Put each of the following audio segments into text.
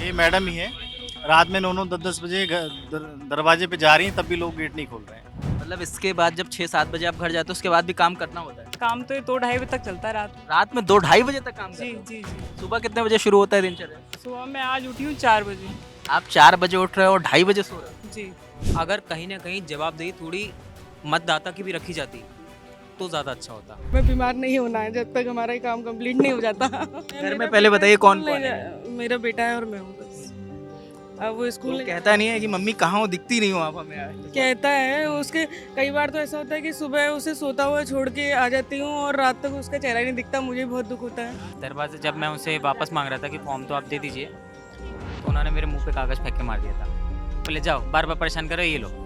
ये मैडम ही है। रात में 9-9 10-10 बजे दरवाजे पे जा रही हैं, तब भी लोग गेट नहीं खोल रहे हैं। मतलब इसके बाद जब 6-7 बजे आप घर जाते हो उसके बाद भी काम करना होता है? काम तो ये 2-2:30 बजे तक चलता है रात में। रात में 2-2:30 बजे तक काम जी, करते हो? जी, जी। सुबह कितने बजे शुरू होता है दिनचर्या? सुबह मैं आज उठी हूँ 4 बजे। आप 4 बजे उठ रहे हो और 2:30 बजे सो रहे हो? जी। अगर कहीं ना कहीं जवाबदेही थोड़ी मतदाता की भी रखी जाती तो ज़्यादा अच्छा होता। मैं बीमार नहीं होना है जब तक हमारा ये काम कंप्लीट नहीं हो जाता। घर में पहले बताइए कौन कौन है? मेरा बेटा है और मैं हूँ बस। अब वो स्कूल वो कहता नहीं है कि मम्मी कहाँ हो, दिखती नहीं हो आप हमें? कहता है उसके, कई बार तो ऐसा होता है कि सुबह उसे सोता हुआ छोड़ के आ जाती हूँ और रात तक उसका चेहरा ही नहीं दिखता, मुझे बहुत दुख होता है। दरवाजे जब मैं उनसे वापस मांग रहा था कि फॉर्म तो आप दे दीजिए, तो उन्होंने मेरे मुंह पे कागज़ फेंक के मार दिया था। बोले जाओ, बार बार परेशान करो, ये लो।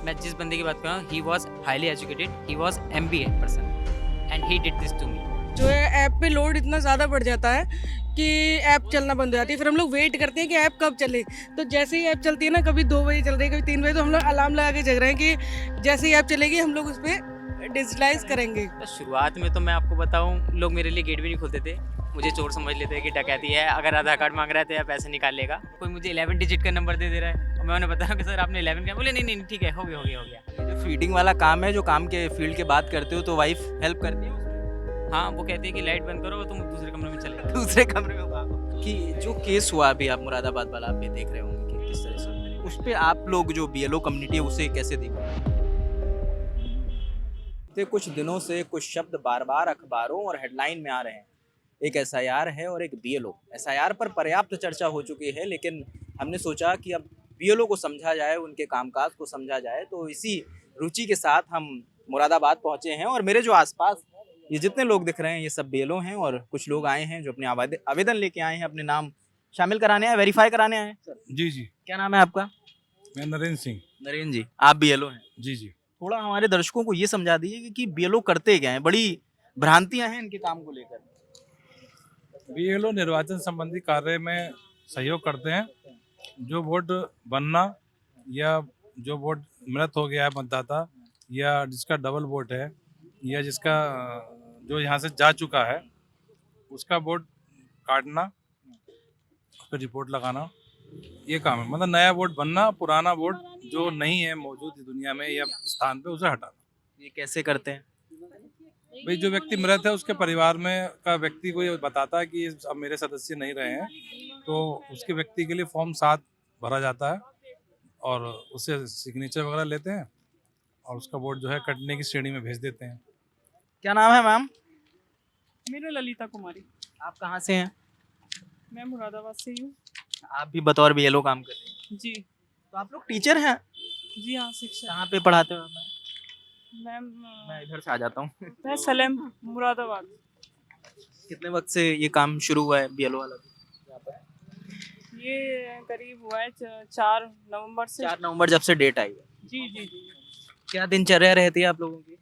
मैं जिस बंदे की बात कर रहा हूँ, he was highly educated, he was MBA person and he did this to me. जो है ऐप पे लोड इतना ज़्यादा बढ़ जाता है कि ऐप चलना बंद हो जाती है, फिर हम लोग वेट करते हैं कि ऐप कब चले। तो जैसे ही ऐप चलती है ना, कभी 2 बजे चल रही है, कभी 3 बजे, तो हम लोग अलार्म लगा के जग रहे हैं कि जैसे ही ऐप चलेगी हम लोग उस पर डिजिटलाइज करेंगे। तो शुरुआत में तो मैं आपको बताऊं, लोग मेरे लिए गेट भी नहीं खोलते थे। मुझे चोर समझ लेते थे कि डकैती है, अगर आधार कार्ड मांग रहा है तो या पैसे निकाल लेगा। कोई मुझे 11 डिजिट का नंबर दे रहा है और मैं उन्हें बता रहा हूँ कि सर आपने 11 किया। बोले नहीं नहीं ठीक है, हो गया हो गया हो गया। ये जो फीडिंग वाला काम है, जो काम के फील्ड के बात करते हो, तो वाइफ हेल्प करती है उसमें? हाँ, वो कहती है कि लाइट बंद करो, तुम दूसरे कमरे में चले जाओ। दूसरे कमरे में भागो। कि जो केस हुआ अभी आप मुरादाबाद वाला, आप भी देख रहे होंगे कि किस तरह से उस पे आप लोग जो BLO कम्युनिटी है उसे कैसे देख रहे हैं? तो कुछ दिनों से कुछ शब्द बार बार अखबारों और हेडलाइन में आ रहे हैं। एक SIR है और एक BLO। SIR पर पर्याप्त चर्चा हो चुकी है, लेकिन हमने सोचा कि अब BLO को समझा जाए, उनके कामकाज को समझा जाए। तो इसी रुचि के साथ हम मुरादाबाद पहुंचे हैं और मेरे जो आसपास ये जितने लोग दिख रहे हैं ये सब BLO हैं और कुछ लोग आए हैं जो अपने आवेदन लेके आए हैं, अपने नाम शामिल कराने आए, वेरीफाई कराने आए हैं। जी जी, क्या नाम है आपका? मैं नरेंद्र सिंह। नरेंद्र जी, आप BLO हैं? जी जी, थोड़ा हमारे दर्शकों को ये समझा दीजिए कि BLO करते क्या है, बड़ी भ्रांतियां हैं इनके काम को लेकर। BLO निर्वाचन संबंधी कार्य में सहयोग करते हैं। जो वोट बनना या जो वोट मृत हो गया है मतदाता, या जिसका डबल वोट है, या जिसका जो यहाँ से जा चुका है, उसका वोट काटना, उस पर रिपोर्ट लगाना, ये काम है। मतलब नया वोट बनना, पुराना वोट जो नहीं है मौजूद दुनिया में या स्थान पे, उसे हटाना। ये कैसे करते हैं? भाई जो व्यक्ति मृत है उसके परिवार में का व्यक्ति को ये बताता है कि अब मेरे सदस्य नहीं रहे हैं, तो उसके व्यक्ति के लिए फॉर्म 7 भरा जाता है और उससे सिग्नेचर वगैरह लेते हैं और उसका वोट जो है कटने की श्रेणी में भेज देते हैं। क्या नाम है मैम? मेरा ललिता कुमारी। आप कहाँ से हैं? मैं मुरादाबाद से ही हूँ। आप भी बतौर BLO काम कर रहे हैं? जी। तो आप लोग टीचर हैं? जी हाँ, शिक्षा। कहाँ पे पढ़ाते हो? मैं मैं इधर से आ जाता हूँ। मैं सलेम मुरादाबाद। कितने वक्त से ये काम शुरू हुआ है BLO वाला? ये करीब हुआ है 4 नवंबर से। 4 नवंबर जब से डेट आई है। जी जी जी। क्या दिनचर्या रहती है आप लोगों की?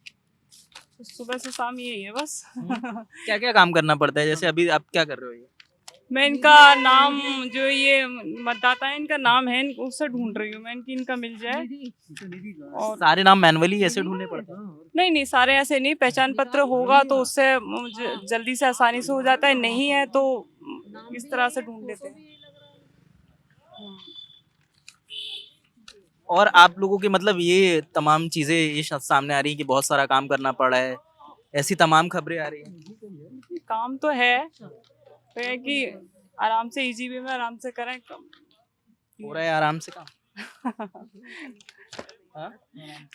तो सुबह से शाम यही है बस। क्या क्या काम करना पड़ता है? जैसे अभी आप क्या कर रहे हो? ये मैं इनका नाम, जो ये मतदाता है इनका नाम है, उससे ढूंढ रही हूँ मैं, इनका मिल जाए। और सारे नाम मैनुअली ऐसे ढूंढने पड़ते हैं? नहीं नहीं, सारे ऐसे नहीं, पहचान पत्र होगा तो उससे जल्दी से आसानी से हो जाता है, नहीं है तो इस तरह से ढूंढ लेते हैं। और आप लोगों के मतलब ये तमाम चीजें ये सामने आ रही है कि बहुत सारा काम करना पड़ा है, ऐसी तमाम खबरें आ रही हैं? काम तो है, तो है कि आराम से इजी वे में आराम से करें। हो रहा है आराम से काम? हाँ?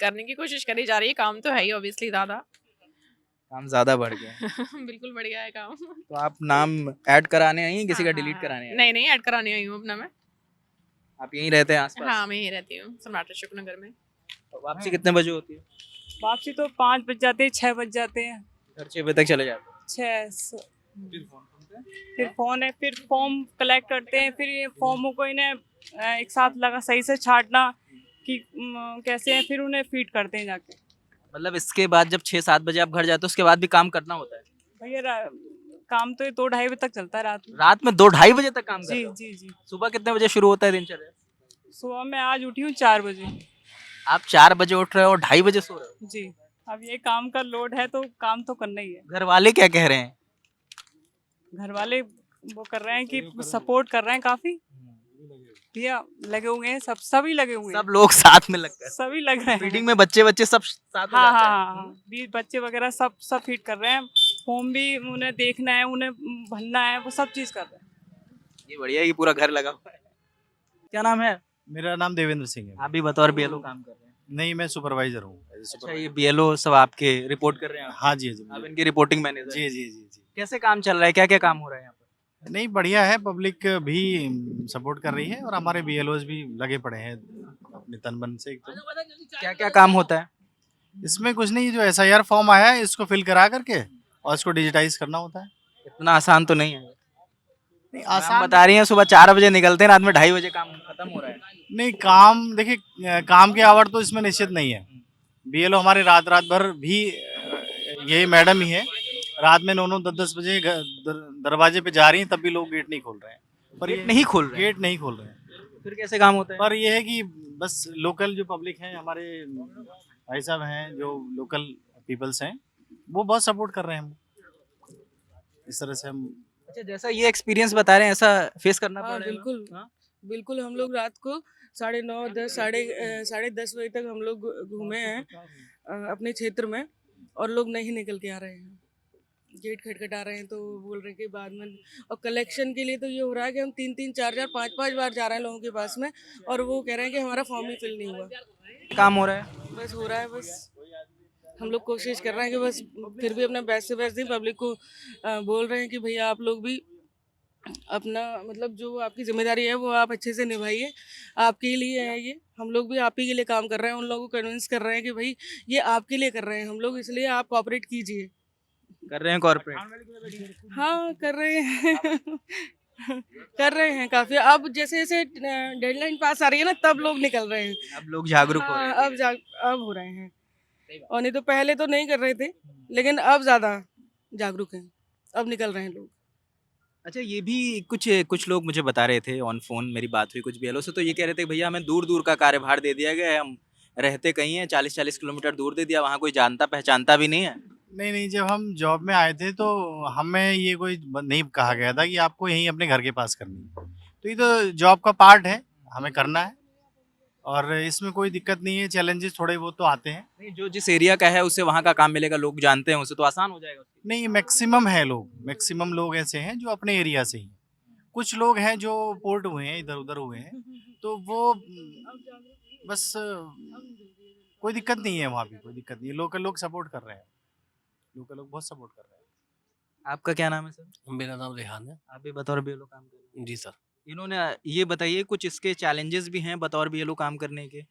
करने की कोशिश करी जा रही है, काम तो है ही ऑब्वियसली ज़्यादा। काम ज्यादा बढ़ गया। बिल्कुल बढ़िया है काम। तो आप नाम ऐड कराने आई हैं, किसी का हाँ, डिलीट हाँ, कराने आई हैं? नहीं नहीं, ऐड कराने आई हूँ अपना मैं। आप यहीं रहते हैं आसपास? हाँ, मैं यहीं रहती हूँ सम्राट अशोक नगर में। तो वापसी कितने बजे होती है? वापसी तो 5 बज जाते हैं, 6 बज जाते हैं। घर 6 बजे तक चले जाते हैं? 6 फिर फोन है, फिर फॉर्म कलेक्ट करते हैं, फिर ये फॉर्मों को इन्हें एक साथ लगा सही से छांटना कि कैसे है, फिर उन्हें फीड करते हैं जाके। मतलब इसके बाद जब 6-7 बजे आप घर जाते हो उसके बाद भी काम करना होता है? भैया काम तो ये 2-2:30 बजे तक चलता है रात में। रात में 2-2:30 बजे तक काम कर रहे जी हो? जी जी। सुबह कितने बजे शुरू होता है दिनचर्या? सुबह मैं आज उठी हूँ 4 बजे। आप 4 बजे उठ रहे हो और 2:30 बजे सो रहे हो? जी। अब ये काम का लोड है तो काम तो करना ही है। घर वाले क्या कह रहे हैं? घर वाले वो कर रहे हैं कि सपोर्ट कर रहे हैं काफी। भैया लगे हुए हैं, सभी लगे हुए हैं, सब लोग साथ में लगते हैं सभी लग रहे हैं। फीडिंग में, बच्चे सब साथ में हाँ जाते हाँ हैं। हाँ, भी बच्चे वगैरह सब फीड कर रहे हैं। फॉर्म भी उन्हें देखना है, उन्हें भरना है, वो सब चीज कर रहे हैं। ये बढ़िया है कि पूरा घर लगा हुआ है। क्या नाम है? मेरा नाम देवेंद्र सिंह है। आप भी बतौर बीएलओ काम कर रहे हैं? नहीं, मैं सुपरवाइजर हूँ। अच्छा, ये बीएलओ सब आपके रिपोर्ट कर रहे हैं? हाँ जी, जी आप इनकी रिपोर्टिंग मैनेजर? जी जी जी जी। कैसे काम चल रहा है, क्या क्या काम हो रहा है यहाँ पर? नहीं, बढ़िया है, पब्लिक भी सपोर्ट कर रही है और हमारे बीएलओज भी लगे पड़े हैं अपने तन मन से। क्या क्या काम होता है? इसमें कुछ नहीं, जो एसआईआर फॉर्म आया है इसको फिल करा करके और इसको डिजिटाइज करना होता है। इतना आसान तो नहीं है। नहीं, आसान आसान बता रही हैं, सुबह 4 बजे निकलते हैं, रात में 2:30 बजे काम खत्म हो रहा है। नहीं, काम देखिए, काम के आवर तो इसमें निश्चित नहीं है। बीएलओ हमारे रात भर भी यही मैडम ही है, रात में 9-9 10-10 बजे दरवाजे पे जा रही हैं, तब भी लोग गेट नहीं खोल रहे हैं। पर गेट नहीं खोल रहे हैं? गेट नहीं खोल रहे हैं। फिर कैसे काम होता है? पर ये है कि बस लोकल जो पब्लिक है, हमारे भाई साहब हैं, जो लोकल पीपल्स हैं, वो बहुत सपोर्ट कर रहे हैं हमको। इस तरह से हम अच्छा, जैसा ये एक्सपीरियंस बता रहे हैं, ऐसा फेस करना हाँ पड़ रहा है? बिल्कुल, हाँ? बिल्कुल। हम लोग रात को 9:30 10 साढ़े 10 बजे तक हम लोग घूमे हैं अपने क्षेत्र में, और लोग नहीं निकल के आ रहे हैं। गेट खटखटा रहे हैं तो बोल रहे हैं कि बाद में, और कलेक्शन के लिए तो ये हो रहा है कि हम 3-3 4-4 5-5 बार जा रहे हैं लोगों के पास में, और वो कह रहे हैं कि हमारा फॉर्म ही फिल नहीं हुआ। काम हो रहा है? बस हो रहा है, बस हम लोग कोशिश कर रहे हैं कि बस फिर भी अपना बेस्ट से बेस्ट दिन पब्लिक को बोल रहे हैं कि भैया आप लोग भी अपना मतलब जो आपकी जिम्मेदारी है वो आप अच्छे से निभाइए, आपके लिए है ये, हम लोग भी आप ही के लिए काम कर रहे हैं। उन लोगों को कन्विंस कर रहे हैं कि भाई ये आपके लिए कर रहे हैं हम लोग, इसलिए आप कोऑपरेट कीजिए। कर रहे हैं कॉर्पोरेट? हाँ कर रहे हैं कर रहे हैं काफ़ी। अब जैसे जैसे डेडलाइन पास आ रही है ना, तब लोग निकल रहे हैं। अब लोग जागरूक हो रहे हैं? हाँ, अब हो रहे हैं, और नहीं तो पहले तो नहीं कर रहे थे, लेकिन अब ज़्यादा जागरूक हैं, अब निकल रहे हैं लोग। अच्छा, ये भी कुछ लोग मुझे बता रहे थे ऑन फोन, मेरी बात हुई कुछ बीएलओ से, तो ये कह रहे थे भैया हमें दूर दूर का कार्यभार दे दिया गया है, हम रहते कहीं हैं 40-40 किलोमीटर दूर दे दिया, वहाँ कोई जानता पहचानता भी नहीं है। नहीं नहीं, जब हम जॉब में आए थे तो हमें ये कोई नहीं कहा गया था कि आपको यहीं अपने घर के पास करनी है। तो ये तो जॉब का पार्ट है, हमें करना है, और इसमें कोई दिक्कत नहीं है। चैलेंजेस थोड़े बहुत तो आते हैं। नहीं, जो जिस एरिया का है उससे वहाँ का काम मिलेगा, लोग जानते हैं उसे, तो आसान हो जाएगा। नहीं, मैक्सिमम लोग ऐसे हैं जो अपने एरिया से ही। कुछ लोग हैं जो पोर्ट हुए हैं, इधर उधर हुए हैं, तो वो बस कोई दिक्कत नहीं है, वहाँ भी कोई दिक्कत नहीं है। लोकल लोग सपोर्ट कर रहे हैं, लोकल लोग बहुत सपोर्ट कर रहे हैं। आपका क्या नाम है सर? मेरा नाम रेहान है। आप भी बतौर बीएलओ काम कर रहे हैं? जी सर। इन्होंने ये बताइए, कुछ इसके चैलेंजेस भी हैं बतौर बीएलओ काम करने के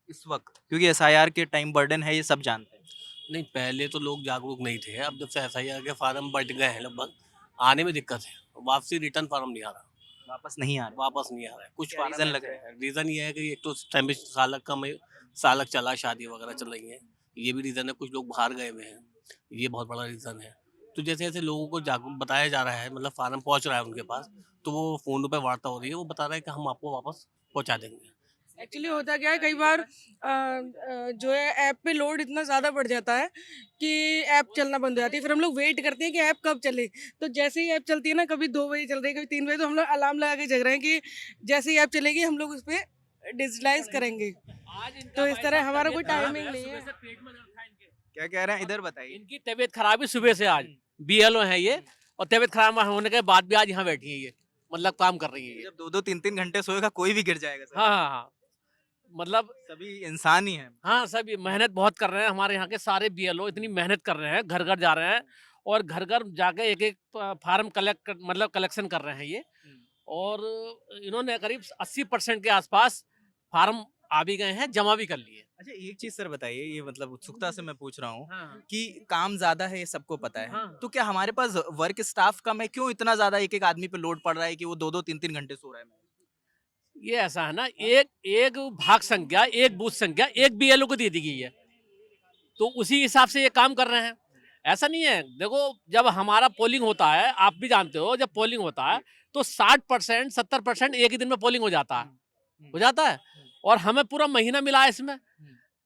इस वक्त, क्योंकि एसआईआर के टाइम बर्डन है, ये सब जानते हैं। नहीं, पहले तो लोग जागरूक नहीं थे, अब जब से एसआईआर के फार्म बढ़ गए हैं लगभग, आने में दिक्कत है। वापसी रिटर्न फार्म नहीं आ रहा, वापस नहीं आ रहे? वापस नहीं आ रहा है। कुछ क्या रीजन लग रहा है? रीज़न ये है कि एक तो टाइमिश सालक चला, शादी वगैरह चल रही है, ये भी रीज़न है। कुछ लोग बाहर गए हुए हैं, ये बहुत बड़ा रीज़न है। तो जैसे जैसे लोगों को जागरूक बताया जा रहा है, मतलब फार्म पहुंच रहा है उनके पास, तो वो फ़ोन पे वार्ता हो रही है, वो बता रहा है कि हम आपको वापस पहुंचा देंगे। एक्चुअली होता क्या है, कई बार जो है ऐप पे लोड इतना ज़्यादा बढ़ जाता है कि ऐप चलना बंद हो जाती है। फिर हम लोग वेट करते हैं कि ऐप कब चले, तो जैसे ही ऐप चलती है ना, कभी 2 बजे चल रही है, कभी 3 बजे, तो हम लोग अलार्म लगा के जग रहे हैं कि जैसे ही ऐप चलेगी हम लोग उस पर डिजिटलाइज करेंगे। तो इस तरह हमारा कोई टाइमिंग नहीं है। क्या कह रहे हैं, इधर बताइए। इनकी तबीयत खराब है सुबह से, आज बीएलओ है ये, और तबीयत खराब होने के बाद भी आज यहाँ बैठी है ये, मतलब काम कर रही है ये। जब 2-2 3-3 घंटे सोएगा कोई भी गिर जाएगा सर। हाँ हाँ हाँ, मतलब सभी इंसान ही हैं। हाँ, सब ये मेहनत बहुत कर रहे हैं। हमारे यहाँ के सारे बीएलओ इतनी मेहनत कर रहे हैं, घर घर जा रहे हैं और घर घर जाके एक एक फार्म कलेक्शन कर रहे हैं ये। और इन्होंने करीब 80% के आसपास फार्म आ भी गए हैं, जमा भी कर लिए। अच्छा, एक चीज सर बताइए, ये मतलब उत्सुकता से मैं पूछ रहा हूँ हाँ कि काम ज्यादा है, ये सबको पता है, हाँ। तो क्या हमारे पास वर्क स्टाफ कम है? क्यों इतना ज्यादा एक एक आदमी पे लोड पड़ रहा है कि वो 2-2 3-3 घंटे सो रहा है? ये ऐसा है ना, एक भाग संख्या, एक बूथ संख्या, एक बीएलओ को दे दी गई है, तो उसी हिसाब से ये काम कर रहे हैं। ऐसा नहीं है, देखो जब हमारा पोलिंग होता है, आप भी जानते हो, जब पोलिंग होता है तो 60% 70% एक ही दिन में पोलिंग हो जाता है, और हमें पूरा महीना मिला है इसमें।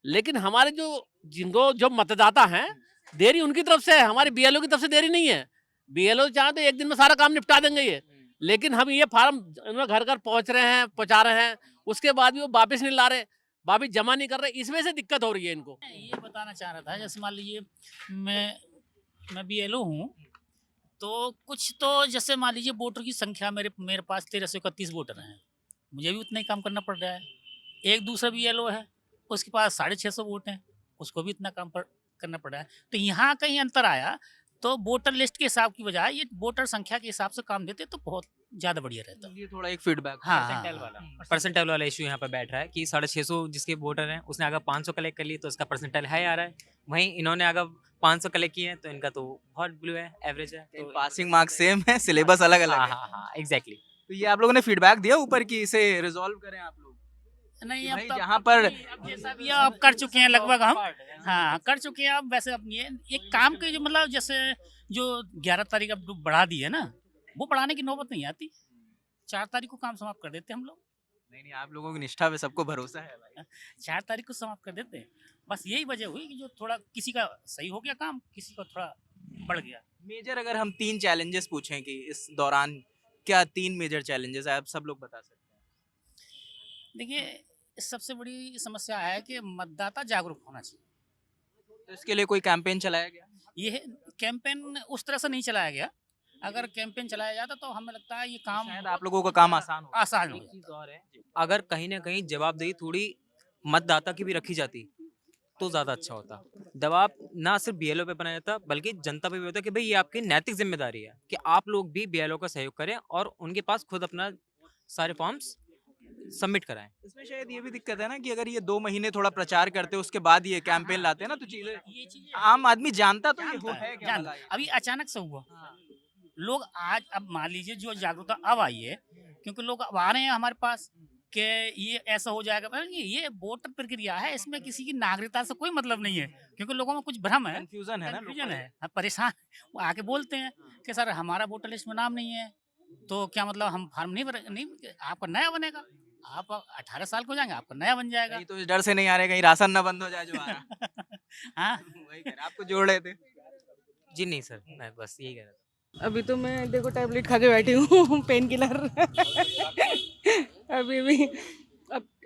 लेकिन हमारे जो मतदाता हैं, देरी उनकी तरफ से है, हमारी बीएलओ की तरफ से देरी नहीं है। बीएलओ चाहे तो एक दिन में सारा काम निपटा देंगे ये, लेकिन हम ये फार्म घर घर पहुंचा रहे हैं, उसके बाद भी वो वापस नहीं ला रहे, वापस जमा नहीं कर रहे, इसमें से दिक्कत हो रही है इनको। ये बताना चाह रहा था, जैसे मान लीजिए मैं BLO हूँ, तो कुछ तो जैसे मान लीजिए वोटर की संख्या मेरे पास 1331 वोटर हैं, मुझे भी उतना ही काम करना पड़ रहा है। एक दूसरा BLO है, उसके पास 650 वोट हैं, उसको भी इतना काम करना पड़ रहा है। तो यहाँ कहीं अंतर आया, तो वोटर लिस्ट के हिसाब की बजाय ये वोटर संख्या के हिसाब से काम देते तो बहुत ज़्यादा बढ़िया रहता। ये थोड़ा एक फीडबैक। परसेंटाइल वाला इशू यहाँ पे बैठ रहा है कि 650 जिसके वोटर हैं उसने अगर 500 कलेक्ट कर लिए तो इसका परसेंटाइल हाई आ रहा है, वहीं इन्होंने अगर 500 कलेक्ट किए हैं तो इनका तो बहुत ब्लू है, एवरेज है। तो पासिंग मार्क्स सेम है, सिलेबस अलग अलग हाँ है। हाँ हाँ एग्जैक्टली। तो ये आप लोगों ने फीडबैक दिया ऊपर कि इसे रिजॉल्व करें आप लोग? नहीं, कि अब भाई तो जहाँ पर अब जैसा भी है, अब कर चुके हैं लगभग हम, हाँ कर चुके हैं। अब वैसे अब ये एक काम के जो मतलब जैसे जो 11 तारीख अब बढ़ा दी है ना, वो बढ़ाने की नौबत नहीं आती, 4 तारीख को काम समाप्त कर देते हम लोग। नहीं, आप लोगों की निष्ठा पे सबको भरोसा है भाई। 4 तारीख को समाप्त कर देते हैं, बस यही वजह हुई कि जो थोड़ा किसी का सही हो गया काम, किसी का थोड़ा बढ़ गया। मेजर अगर हम 3 चैलेंजेस पूछें कि इस दौरान क्या 3 मेजर चैलेंजेस आप सब लोग बता सकते हैं? देखिए, सबसे बड़ी समस्या है कि मतदाता जागरूक होना चाहिए। तो इसके लिए कोई कैंपेन चलाया गया? ये कैंपेन उस तरह से नहीं चलाया गया, अगर कैंपेन चलाया जाता तो हमें लगता है ये काम शायद आप लोगों का काम आसान हो। आसान हो एक चीज़ और है, अगर कहीं ना कहीं जवाबदेही थोड़ी मतदाता की भी रखी जाती तो ज़्यादा अच्छा होता। दबाव ना सिर्फ BLO पे बनाया जाता बल्कि जनता पे भी होता कि भाई ये आपकी नैतिक जिम्मेदारी है कि आप लोग भी BLO का सहयोग करें और उनके पास खुद अपना सारे फॉर्म्स सबमिट कराएं। इसमें शायद ये भी दिक्कत है ना कि अगर ये 2 महीने थोड़ा प्रचार करते उसके बाद ये कैंपेन लाते हैं ना, तो चीजें ये चीजें आम आदमी जानता तो ये जानता है है, क्या जानता। भला ये? अभी अचानक से हुआ, लोग आज अब मान लीजिए जो जागरूकता अब आई है, क्योंकि लोग अब आ रहे हैं हमारे पास कि ये ऐसा हो जाएगा। ये वोटर प्रक्रिया है, इसमें किसी की नागरिकता से कोई मतलब नहीं है, क्योंकि लोगों में कुछ भ्रम है, कंफ्यूजन है ना, कंफ्यूजन है, हाँ, परेशान। वो आके बोलते हैं कि सर हमारा वोटर लिस्ट में नाम नहीं है, तो क्या मतलब हम फार्म नहीं आपका नया बनेगा, आप 18 साल को जाएंगे आपका नया बन जाएगा। कहीं तो इस डर से नहीं आ रहे कहीं राशन ना बंद हो जाए जो आ रहा। हाँ, वही कह रहे, आपको जोड़ रहे थे। जी नहीं सर, मैं बस यही कह रहा था। अभी तो मैं देखो टैबलेट खा के बैठी हूँ पेन किलर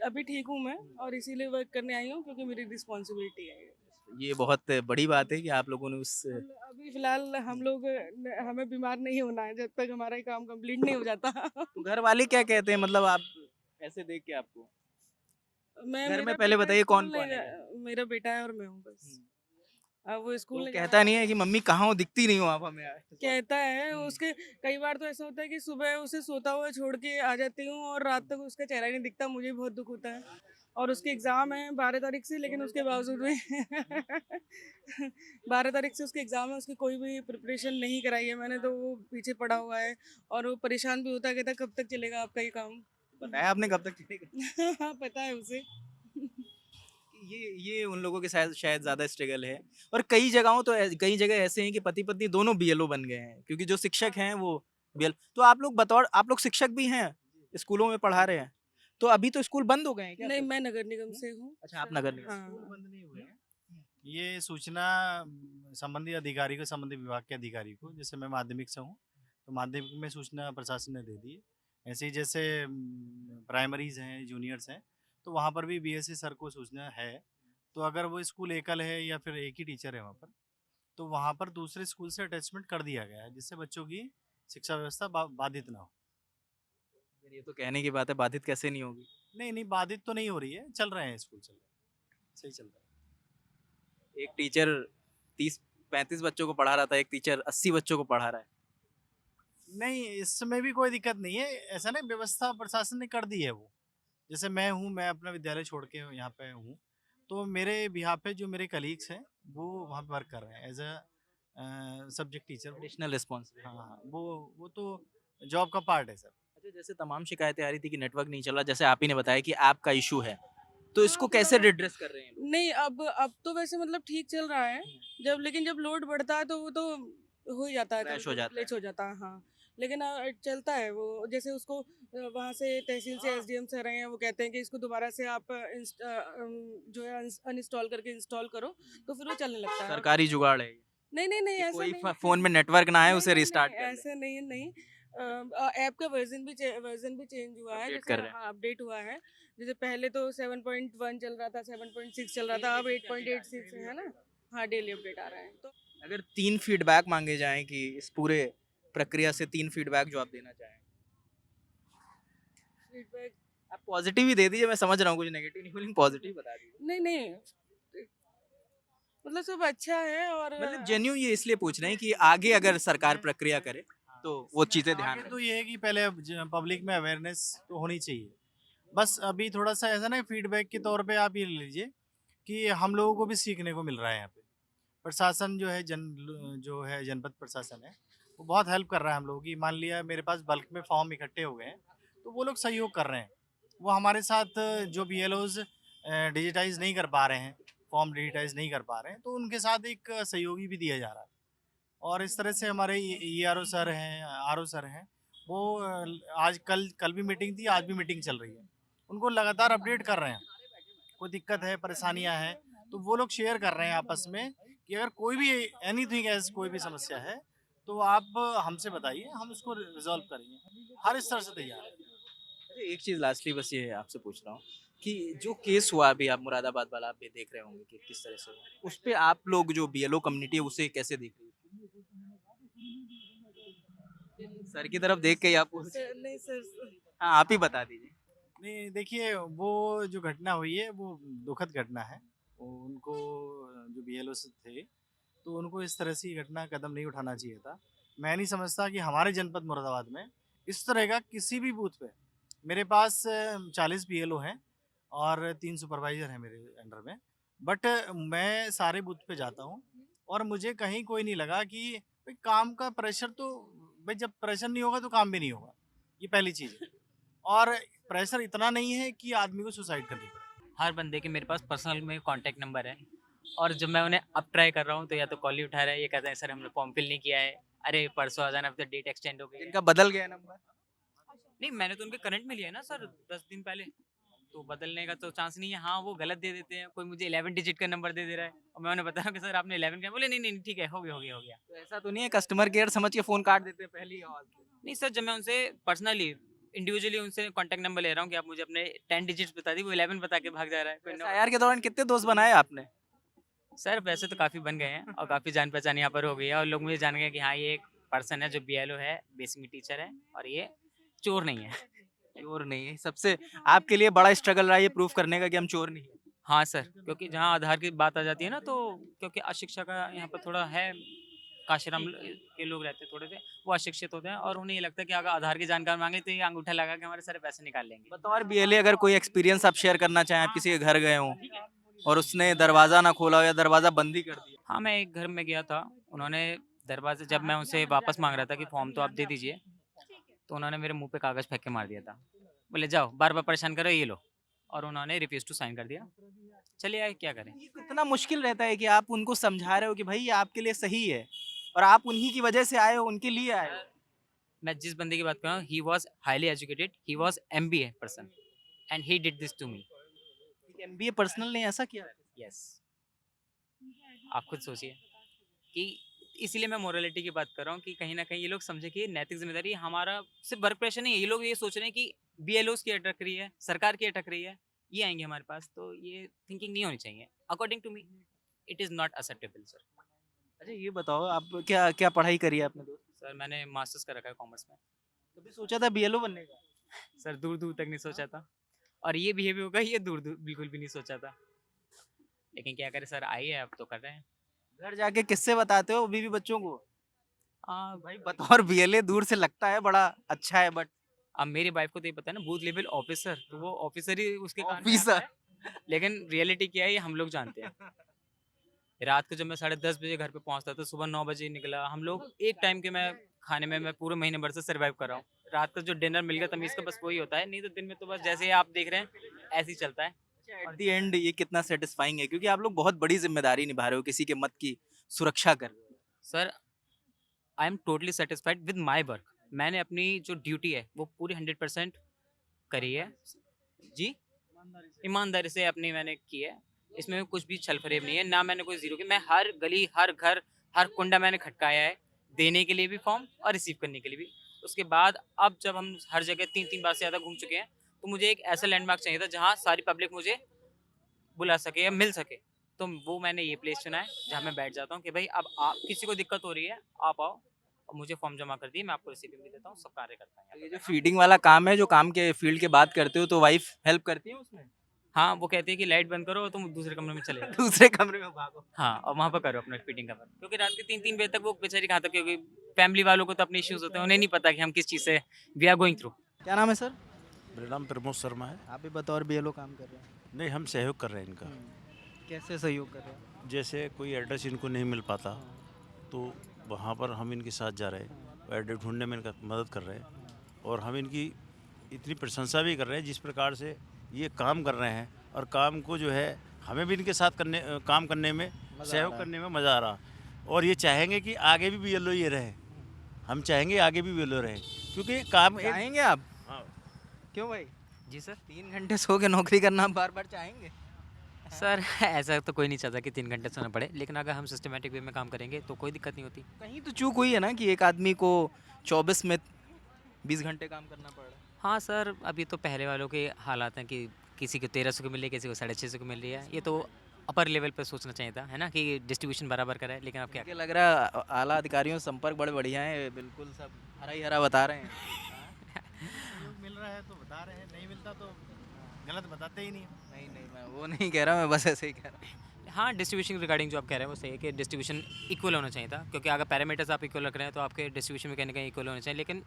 अभी ठीक हूँ मैं, और इसीलिए वर्क करने आई हूँ क्योंकि मेरी रिस्पॉन्सिबिलिटी है। ये बहुत बड़ी बात है कि आप लोगों ने उस अभी फिलहाल हमें बीमार नहीं होना है जब तक हमारा काम कंप्लीट नहीं हो जाता। तो घर वाले क्या कहते हैं, मतलब आप ऐसे देख के आपको मैं घर में मेरा पहले बेटा बताइए कौन स्कूल कौन नहीं है? मेरा बेटा है और मैं हूँ बस। अब वो स्कूल वो नहीं कहता नहीं है कि मम्मी कहाँ हो, दिखती नहीं हो आप हमें? कहता है उसके कई बार तो ऐसा होता है कि सुबह उसे सोता हुआ छोड़ के आ जाती हूँ और रात तक उसका चेहरा ही नहीं दिखता, मुझे बहुत दुख होता है। और उसके एग्ज़ाम है 12 तारीख से, लेकिन उसके बावजूद भी 12 तारीख से उसके एग्ज़ाम है, उसकी कोई भी प्रिपरेशन नहीं कराई है मैंने, तो वो पीछे पड़ा हुआ है और वो परेशान भी होता है, कहता कब तक चलेगा आपका ये काम। बताया आपने कब तक चलेगा? हाँ पता है उसे। ये उन लोगों के शायद ज़्यादा स्ट्रगल है। और कई जगह ऐसे हैं कि पति पत्नी दोनों BLO बन गए हैं, क्योंकि जो शिक्षक हैं वो BLO। तो आप लोग शिक्षक भी हैं, स्कूलों में पढ़ा रहे हैं, तो अभी तो स्कूल बंद हो गए हैं क्या? नहीं, मैं नगर निगम से हूँ। अच्छा, आप नगर निगम। हाँ। स्कूल बंद नहीं हुए हैं। ये सूचना संबंधित अधिकारी को, संबंधित विभाग के अधिकारी को, जैसे मैं माध्यमिक से हूँ तो माध्यमिक में सूचना प्रशासन ने दे दी है। ऐसे ही जैसे प्राइमरीज हैं, जूनियर्स हैं, तो वहाँ पर भी BSc सर को सूचना है। तो अगर वो स्कूल एकल है या फिर एक ही टीचर है वहाँ पर, तो वहाँ पर दूसरे स्कूल से अटैचमेंट कर दिया गया है, जिससे बच्चों की शिक्षा व्यवस्था बाधित ना हो। ये तो कहने की बात है, बाधित कैसे नहीं होगी? नहीं, बाधित तो नहीं हो रही है, चल रहे हैं, स्कूल चल रहे हैं, सही चल रहा है। एक टीचर 30-35 बच्चों को पढ़ा रहा था, एक टीचर 80 बच्चों को पढ़ा रहा है। नहीं, इसमें भी कोई दिक्कत नहीं है, ऐसा नहीं, व्यवस्था प्रशासन ने कर दी है। वो जैसे मैं हूँ, मैं अपना विद्यालय छोड़ के यहाँ पे हूँ, तो मेरे बिहाफ पे जो मेरे कलीग्स हैं वो वहाँ पे वर्क कर रहे हैं as a subject teacher. Additional responsibility. हाँ, वो तो जॉब का पार्ट है सर। अच्छा, जैसे तमाम शिकायतें आ रही थी कि नेटवर्क नहीं चल रहा, जैसे आप ही ने बताया कि ऐप का इशू है, तो इसको कैसे रिड्रेस कर रहे हैं लोग? नहीं, अब तो वैसे मतलब ठीक चल रहा है, लेकिन जब लोड बढ़ता है तो वो तो हो ही जाता है, क्रैश हो जाता है। ग्लिच हो जाता है। हाँ, लेकिन चलता है वो। जैसे उसको वहाँ से तहसील से SDM से रहे हैं, वो कहते हैं कि इसको दोबारा से आप जो है अनइंस्टॉल करके इंस्टॉल करो, तो फिर वो चलने लगता है। सरकारी जुगाड़ है ये? नहीं, कि ऐसा कोई नहीं। फोन में नेटवर्क ना है उसे नहीं, रिस्टार्ट कर ले? ऐसे नहीं। ऐप का वर्जन भी चेंज हुआ है, अपडेट जैसे कर रहे हैं। हाँ अपडेट हुआ है। जैसे पहले तो 7.1 चल रहा था, 7.6 चल रहा था, अब 8.86 है ना। हाँ डेली अपडेट आ रहा है। तो अगर 3 फीडबैक मांगे जाएँ कि इस पूरे प्रक्रिया से 3 फीडबैक जो आप देना चाहें? फीडबैक आप पॉजिटिव ही दे दीजिए, मैं समझ रहा हूँ कुछ नेगेटिव नहीं बोलेंगे, पॉजिटिव बता दीजिए। नहीं मतलब सब अच्छा है। और मतलब जेन्युइन ये इसलिए पूछ रहे हैं कि आगे अगर सरकार प्रक्रिया करे तो वो चीज़ें ध्यान आगे रखें। तो ये है कि पहले पब्लिक में अवेयरनेस तो होनी चाहिए। बस अभी थोड़ा सा ऐसा ना फीडबैक के तौर पे आप ये ले लीजिए कि हम लोगों को भी सीखने को मिल रहा है यहाँ पे। प्रशासन जो है जो है जनपद प्रशासन है, वो बहुत हेल्प कर रहा है हम लोगों की। मान लिया मेरे पास बल्क में फॉर्म इकट्ठे हो गए हैं, तो वो लोग सहयोग कर रहे हैं। वो हमारे साथ जो बीएलओज डिजिटाइज़ नहीं कर पा रहे हैं, फॉर्म डिजिटाइज़ नहीं कर पा रहे हैं, तो उनके साथ एक सहयोगी भी दिया जा रहा है। और इस तरह से हमारे ईआरओ सर हैं, आरओ सर हैं, वो आज कल भी मीटिंग थी, आज भी मीटिंग चल रही है। उनको लगातार अपडेट कर रहे हैं। कोई दिक्कत है, परेशानियाँ हैं, तो वो लोग शेयर कर रहे हैं आपस में कि अगर कोई भी एनीथिंग एल्स कोई भी समस्या है, तो आप हमसे बताइए, हम उसको रिज़ॉल्व करेंगे। हर स्तर से तैयार है। अच्छा, एक चीज़ लास्टली बस ये आपसे पूछ रहा हूँ कि जो केस हुआ अभी आप मुरादाबाद वाला आप भी देख रहे होंगे कि किस तरह से हुआ, उस पे आप लोग जो बीएलओ कम्युनिटी है उसे कैसे देख रही है? सर की तरफ देख के ही आप नहीं सर हाँ, आप ही बता दीजिए। नहीं देखिए, वो जो घटना हुई है वो दुखद घटना है। उनको जो बीएलओ थे, तो उनको इस तरह से घटना कदम नहीं उठाना चाहिए था। मैं नहीं समझता कि हमारे जनपद मुरादाबाद में इस तरह का किसी भी बूथ पे, मेरे पास 40 बीएलओ हैं और 3 सुपरवाइज़र हैं मेरे अंडर में। बट मैं सारे बूथ पे जाता हूँ और मुझे कहीं कोई नहीं लगा कि भाई काम का प्रेशर तो, भाई जब प्रेशर नहीं होगा तो काम भी नहीं होगा। ये पहली चीज़ है। और प्रेशर इतना नहीं है कि आदमी को सुसाइड करनी पड़े। हर बंदे के मेरे पास पर्सनल में कॉन्टैक्ट नंबर है, और जब मैं उन्हें अब ट्राई कर रहा हूँ तो या तो कॉल ही उठा रहा है, ये कहते हैं सर हमने फॉर्म फिल नहीं किया है, अरे परसों आ जाना, अब तो डेट एक्सटेंड हो गई है। इनका बदल गया नंबर? नहीं, मैंने तो उनके करंट में लिया है ना सर 10 दिन पहले, तो बदलने का तो चांस नहीं है। हाँ, वो गलत दे देते हैं, कोई मुझे 11 डिजिट का नंबर दे दे रहा है और मैं उन्हें बता रहा हूँ कि सर आपने 11 का, बोले नहीं नहीं ठीक है, हो गया। तो ऐसा तो नहीं है कस्टमर केयर समझ के फ़ोन काट देते हैं पहली आवाज़ पे? नहीं सर, जब मैं उनसे पर्सनली इंडिविजुअली उनसे कॉन्टैक्ट नंबर ले रहा हूँ कि आप मुझे अपने 10 डिजिट्स बता दी, वो 11 बता के भाग जा रहा है। कोई एसआईआर के दौरान कितने दोस्त बनाए आपने? सर वैसे तो काफ़ी बन गए हैं और काफ़ी जान पहचान यहाँ पर हो गई है, और लोग मुझे जान गए कि हाँ ये एक पर्सन है जो बीएलओ है, बेसिक में टीचर है, और ये चोर नहीं है। चोर नहीं है, सबसे आपके लिए बड़ा स्ट्रगल रहा है ये प्रूफ करने का कि हम चोर नहीं हैं। हाँ सर, क्योंकि जहाँ आधार की बात आ जाती है ना, तो क्योंकि अशिक्षा का यहाँ पर थोड़ा है, काशीराम के लोग रहते हैं थोड़े से, वो अशिक्षित होते हैं और उन्हें ये लगता है कि अगर आधार की जानकारी मांगे तो ये अंगूठा लगा के हमारे सारे पैसे निकाल लेंगे। बतौर बीएलए अगर कोई एक्सपीरियंस आप शेयर करना चाहें, आप किसी के घर गए हों और उसने दरवाज़ा ना खोला हो या दरवाज़ा बंद ही कर दिया? हाँ, मैं एक घर में गया था, उन्होंने दरवाजे, जब मैं उनसे वापस मांग रहा था कि फॉर्म तो आप दे दीजिए, तो उन्होंने मेरे मुंह पे कागज़ फेंक के मार दिया था। बोले जाओ, बार बार परेशान करो, ये लो, और उन्होंने रिफ्यूज़ टू साइन कर दिया। चलिए आए, क्या करें। ये कितना मुश्किल रहता है कि आप उनको समझा रहे हो कि भाई ये आपके लिए सही है और आप उन्हीं की वजह से आए हो, उनके लिए आए हो। मैं जिस बंदे की बात कर रहा हूँ, he was highly educated, he was MBA person and he did this to me. MBA personal ने ऐसा किया? यस, आप खुद सोचिए कि इसीलिए मैं मोरालिटी की बात कर रहा हूँ कि कहीं ना कहीं ये लोग समझे कि नैतिक जिम्मेदारी हमारा सिर्फ वर्क प्रेशर नहीं है। ये लोग ये सोच रहे हैं कि BLOs की अटक रही है, सरकार की अटक रही है, ये आएंगे हमारे पास, तो ये थिंकिंग नहीं होनी चाहिए। According to me it is not acceptable sir. अच्छा ये बताओ आप क्या क्या पढ़ाई करी है आपने दोस्त? सर मैंने मास्टर्स कर रखा है कॉमर्स में। कभी सोचा था बीएलओ बनने का? सर दूर दूर तक नहीं सोचा था, और ये बिहेवियर होगा ये दूर दूर बिल्कुल भी नहीं सोचा था, लेकिन क्या करें सर, आई है अब तो कर रहे हैं। घर जाके किससे बताते हो बीवी बच्चों को? भाई बतौर बीएलए दूर से लगता है बड़ा अच्छा है, बट अब मेरी वाइफ को तो ये पता है ना, बूथ लेवल ऑफिसर, तो वो ऑफिसर ही उसके कान में आता ऑफिसर है। लेकिन रियलिटी क्या है ये हम लोग जानते हैं। रात को जब मैं 10:30 बजे घर पे पहुंचता था, सुबह 9 बजे निकला, हम लोग एक टाइम के मैं खाने में मैं पूरे महीने भर से सर्वाइव कर रहा हूँ। रात का जो डिनर मिल गया तमीज़ का, बस वही होता है, नहीं तो दिन में तो बस जैसे ही आप देख रहे हैं ऐसे ही चलता है। एट द एंड ये कितना सेटिस्फाइंग है क्योंकि आप लोग बहुत बड़ी जिम्मेदारी निभा रहे हो, किसी के मत की सुरक्षा कर रहे हो। Sir I am totally satisfied with my work. मैंने अपनी जो ड्यूटी है वो पूरी 100% करी है जी, ईमानदारी से अपनी मैंने की है। इसमें कुछ भी छल फरेब नहीं है, ना मैंने कोई जीरो की। मैं हर गली, हर घर, हर कुंडा मैंने खटकाया है, देने के लिए भी फॉर्म और रिसीव करने के लिए भी। उसके बाद अब जब हम हर जगह 3-3 बार से ज़्यादा घूम चुके हैं, तो मुझे एक ऐसा लैंडमार्क चाहिए था जहाँ सारी पब्लिक मुझे बुला सके या मिल सके। तो वो मैंने ये प्लेस चुना है जहाँ मैं बैठ जाता हूँ कि भाई अब आप किसी को दिक्कत हो रही है, आप आओ और मुझे फॉर्म जमा कर दिए, मैं आपको रिसीप्ट भी देता हूँ, सब कार्य करता है तो यहाँ ये पे। जो फीडिंग वाला काम है, जो काम के फील्ड के बात करते हो, तो वाइफ हेल्प करती है उसमें? हाँ, वो कहती है कि लाइट बंद करो, तुम दूसरे कमरे में चले जाओ। दूसरे कमरे में भागो। हाँ, और वहाँ पे करो अपना फीडिंग का वर्क, क्योंकि रात के 3-3 बजे तक वो बेचारी कहाँ तक, क्योंकि फैमिली वालों को तो अपने इश्यूज होते हैं, उन्हें नहीं पता कि हम किस चीज़ से वी आर गोइंग थ्रू। क्या नाम है सर? मेरा नाम प्रमोद शर्मा है। आप भी बतौर बीएलओ काम कर रहे हैं। नहीं, हम सहयोग कर रहे हैं इनका। कैसे सहयोग कर रहे हैं? जैसे कोई एड्रेस इनको नहीं मिल पाता तो वहाँ पर हम इनके साथ जा रहे हैं, एड्रेस ढूंढने में इनका मदद कर रहे हैं, और हम इनकी इतनी प्रशंसा भी कर रहे हैं जिस प्रकार से ये काम कर रहे हैं, और काम को जो है हमें भी इनके साथ काम करने में, सहयोग करने में मज़ा आ रहा, और ये चाहेंगे कि आगे भी बीएलओ ये रहे। हम चाहेंगे आगे भी बीएलओ रहे, क्योंकि काम चाहेंगे आप? हाँ। क्यों भाई? जी सर। 3 घंटे सो के नौकरी करना आप बार-बार चाहेंगे? सर ऐसा तो कोई नहीं चाहता कि 3 घंटे सोना पड़े, लेकिन अगर हम सिस्टमेटिक वे में काम करेंगे तो कोई दिक्कत नहीं होती। कहीं तो चूक हुई है ना कि एक आदमी को 24 में 20 घंटे काम करना पड़ रहा है। हाँ सर, अभी तो पहले वालों के हालात हैं कि किसी को 1300 की मिल रही है, किसी को 650 की मिल रही है। ये तो अपर लेवल पे सोचना चाहिए था, है ना, कि डिस्ट्रीब्यूशन बराबर कराए, लेकिन अब क्या मुझे लग रहा है आला अधिकारियों से संपर्क बड़े बढ़िया है, बिल्कुल सब हरा ही हरा बता रहे हैं। मिल रहा है तो बता रहे हैं, नहीं मिलता तो गलत बताते ही नहीं। नहीं नहीं, मैं वो नहीं कह रहा, मैं बस ऐसे ही कह रहा हूँ। हाँ, डिस्ट्रीब्यूशन रिगार्डिंग जो आप कह रहे हैं वो सही है कि डिस्ट्रीब्यूशन इक्वल होना चाहिए था, क्योंकि अगर पैरामीटर्स आप इक्वल रख रहे हैं तो आपके डिस्ट्रीब्यूशन में कहीं ना कहीं इक्वल होना चाहिए, लेकिन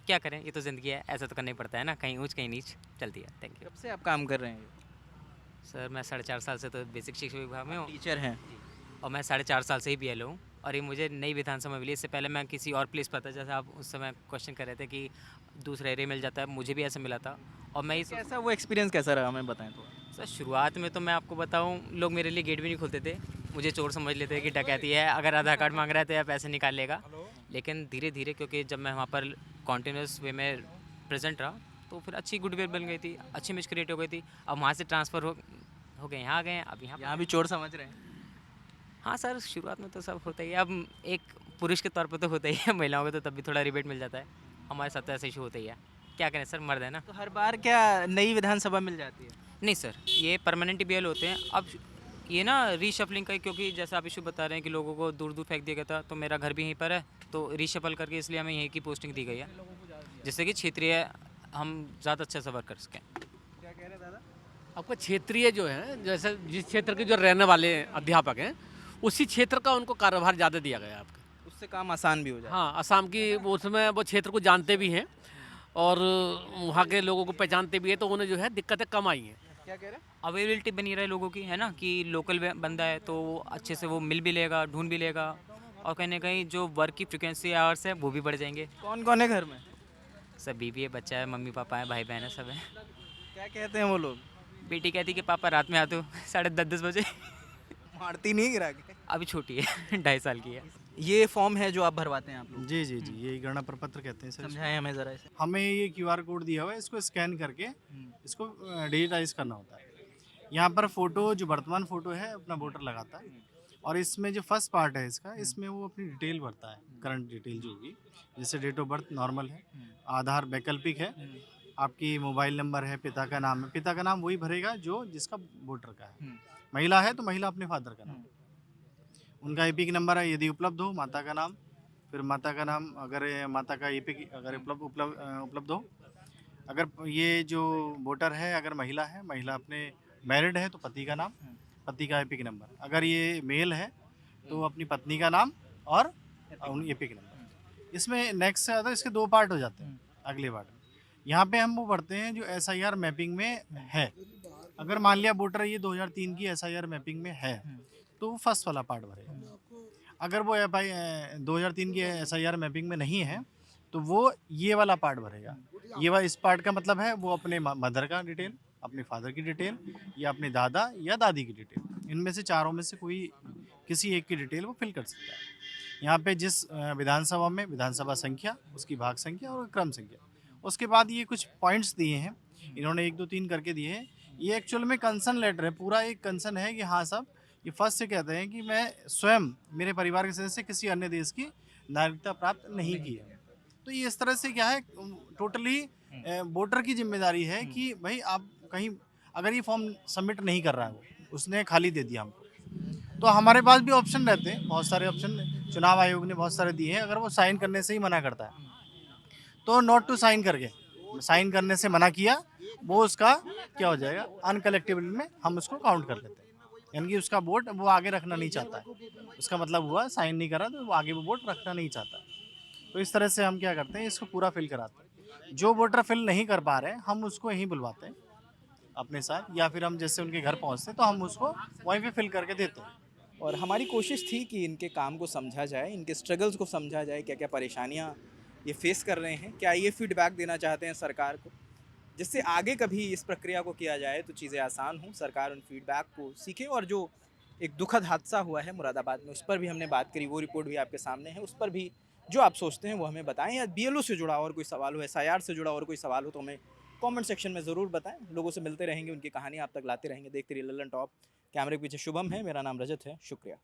क्या करें, ये तो ज़िंदगी है, ऐसा तो करना ही पड़ता है ना, कहीं ऊँच कहीं नीच चलती है। थैंक यू कब से आप काम कर रहे हैं? सर। मैं 4.5 साल से तो बेसिक शिक्षा विभाग में हूँ, टीचर हैं? और मैं 4.5 साल से ही बीएलओ हूँ, और ये मुझे नई विधानसभा मिली। इससे पहले मैं किसी और प्लेस पर था, जैसे आप उस समय क्वेश्चन कर रहे थे कि दूसरा एरिया मिल जाता है, मुझे भी ऐसा मिला था। और मैं इस कैसा वो एक्सपीरियंस कैसा रहा, हमें बताएं तो। सर शुरुआत में तो मैं आपको बताऊं, लोग मेरे लिए गेट भी नहीं खोलते थे, मुझे चोर समझ लेते थे कि डकैती है, अगर आधार कार्ड मांग रहा है तो या पैसे निकाल लेगा। लेकिन धीरे धीरे, क्योंकि जब मैं वहाँ पर कॉन्टीन्यूस वे में प्रेजेंट रहा, तो फिर अच्छी गुडविल बन गई थी, अच्छी इमेज क्रिएट हो गई थी। अब वहाँ से ट्रांसफ़र हो गए, यहाँ आ गए हैं, अब यहाँ भी चोर समझ रहे हैं? हाँ सर, शुरुआत में तो सब होता ही है। अब एक पुरुष के तौर पर तो होता ही है, महिलाओं को तो तब भी थोड़ा रिबेट मिल जाता है, हमारे साथ तो ऐसा इशू होता ही है। क्या करें सर, मर्द है ना। तो हर बार क्या नई विधानसभा मिल जाती है? नहीं सर, ये परमानेंट बीएल होते हैं। अब ये ना रीशफलिंग का, क्योंकि जैसा आप इशू बता रहे हैं कि लोगों को दूर दूर फेंक दिया गया था, तो मेरा घर भी यहीं पर है, तो रीशफल करके इसलिए हमें यहीं की पोस्टिंग दी गई है, जिससे कि क्षेत्रीय हम ज़्यादा अच्छे से वर्क कर सकें। क्या कह रहे दादा? आपका क्षेत्रीय जो है, जैसे जिस क्षेत्र के जो रहने वाले अध्यापक हैं, उसी क्षेत्र का उनको कार्यभार ज़्यादा दिया गया है आपका। उससे काम आसान भी हो जाए। हाँ, असम की उसमें वो क्षेत्र को जानते भी हैं और वहाँ के लोगों को पहचानते भी हैं, तो उन्हें जो है दिक्कतें कम आई हैं। क्या कह रहे हैं? अवेलेबिलिटी बनी रहे लोगों की, है ना, कि लोकल बंदा है तो अच्छे से वो मिल भी लेगा, ढूंढ भी लेगा, और कहीं ना कहीं जो वर्क की फ्रिक्वेंसी आवर्स है वो भी बढ़ जाएंगे। कौन कौन है घर में? सब बीवी है, बच्चा है, मम्मी पापा है, भाई बहन है, सब है। क्या कहते हैं वो लोग? बेटी कहती कि पापा रात में आते हो 10:30 बजे। मारती नहीं गिरा के? अभी छोटी है 2.5 साल की है। ये फॉर्म है जो आप भरवाते हैं आप लोग? जी जी जी, यही गणना प्रपत्र कहते हैं सर। समझाएं हमें ज़रा इसे। हमें ये QR कोड दिया हुआ है, इसको स्कैन करके इसको डिजिटाइज करना होता है। यहाँ पर फोटो, जो वर्तमान फोटो है अपना वोटर लगाता है, और इसमें जो फर्स्ट पार्ट है इसका, इसमें वो अपनी डिटेल भरता है, करंट डिटेल जो होगी, जैसे डेट ऑफ बर्थ नॉर्मल है, आधार वैकल्पिक है, आपकी मोबाइल नंबर है, पिता का नाम है, पिता का नाम वही भरेगा जो जिसका वोटर का है, महिला है तो महिला अपने फादर का नाम, उनका एपिक नंबर है यदि उपलब्ध हो, माता का नाम, फिर माता का नाम अगर माता का एपिक अगर उपलब्ध हो, अगर ये जो वोटर है अगर महिला है, महिला अपने मैरिड है तो पति का नाम, पति का एपिक नंबर, अगर ये मेल है तो अपनी पत्नी का नाम और एपिक नंबर। इसमें नेक्स्ट से आता है, इसके 2 पार्ट हो जाते हैं अगले पार्ट में। यहाँ पे हम वो पढ़ते हैं जो SIR मैपिंग में है। अगर मान लिया वोटर ये 2003 की SIR मैपिंग में है तो वो फर्स्ट वाला पार्ट भरेगा। अगर वो 2003 की SIR मैपिंग में नहीं है तो वो ये वाला पार्ट भरेगा। ये वाला इस पार्ट का मतलब है वो अपने मदर का डिटेल, अपने फादर की डिटेल, या अपने दादा या दादी की डिटेल, इनमें से चारों में से कोई किसी एक की डिटेल वो फिल कर सकता है। यहाँ पे जिस विधानसभा में विधानसभा संख्या, उसकी भाग संख्या और क्रम संख्या, उसके बाद ये कुछ पॉइंट्स दिए हैं इन्होंने, 1 2 3 करके दिए हैं। ये एक्चुअल में कंसर्न लेटर है, पूरा एक कंसर्न है कि हाँ साहब, ये फर्स्ट से कहते हैं कि मैं स्वयं, मेरे परिवार के सदस्य किसी अन्य देश की नागरिकता प्राप्त नहीं की है, तो ये इस तरह से क्या है, टोटली वोटर की जिम्मेदारी है कि भाई आप कहीं अगर ये फॉर्म सबमिट नहीं कर रहा है, वो उसने खाली दे दिया हमको, तो हमारे पास भी ऑप्शन रहते हैं, बहुत सारे ऑप्शन चुनाव आयोग ने बहुत सारे दिए हैं। अगर वो साइन करने से ही मना करता है तो नॉट टू साइन करके, साइन करने से मना किया, वो उसका क्या हो जाएगा, अनकलेक्टेबल में हम उसको काउंट कर लेते हैं, यानी कि उसका वोट वो आगे रखना नहीं चाहता है। उसका मतलब हुआ साइन नहीं करा तो वो आगे वो वोट रखना नहीं चाहता है। तो इस तरह से हम क्या करते हैं, इसको पूरा फिल कराते हैं। जो वोटर फिल नहीं कर पा रहे हैं हम उसको यहीं बुलवाते हैं अपने साथ, या फिर हम जैसे उनके घर पहुंचते हैं तो हम उसको वहीं पे फिल करके देते हैं। और हमारी कोशिश थी कि इनके काम को समझा जाए, इनके स्ट्रगल्स को समझा जाए, क्या क्या परेशानियां ये फेस कर रहे हैं, क्या ये फीडबैक देना चाहते हैं सरकार को, जिससे आगे कभी इस प्रक्रिया को किया जाए तो चीज़ें आसान हों, सरकार उन फीडबैक को सीखे। और जो एक दुखद हादसा हुआ है मुरादाबाद में, उस पर भी हमने बात करी, वो रिपोर्ट भी आपके सामने है, उस पर भी जो आप सोचते हैं वो हमें बताएं। या बीएलओ से जुड़ा और कोई सवाल हो, एसआईआर से जुड़ा और कोई सवाल हो तो हमें कमेंट सेक्शन में ज़रूर बताएं। लोगों से मिलते रहेंगे, उनकी कहानी आप तक लाते रहेंगे। देखते रहिए लल्लन टॉप। कैमरे के पीछे शुभम है, मेरा नाम रजत है। शुक्रिया।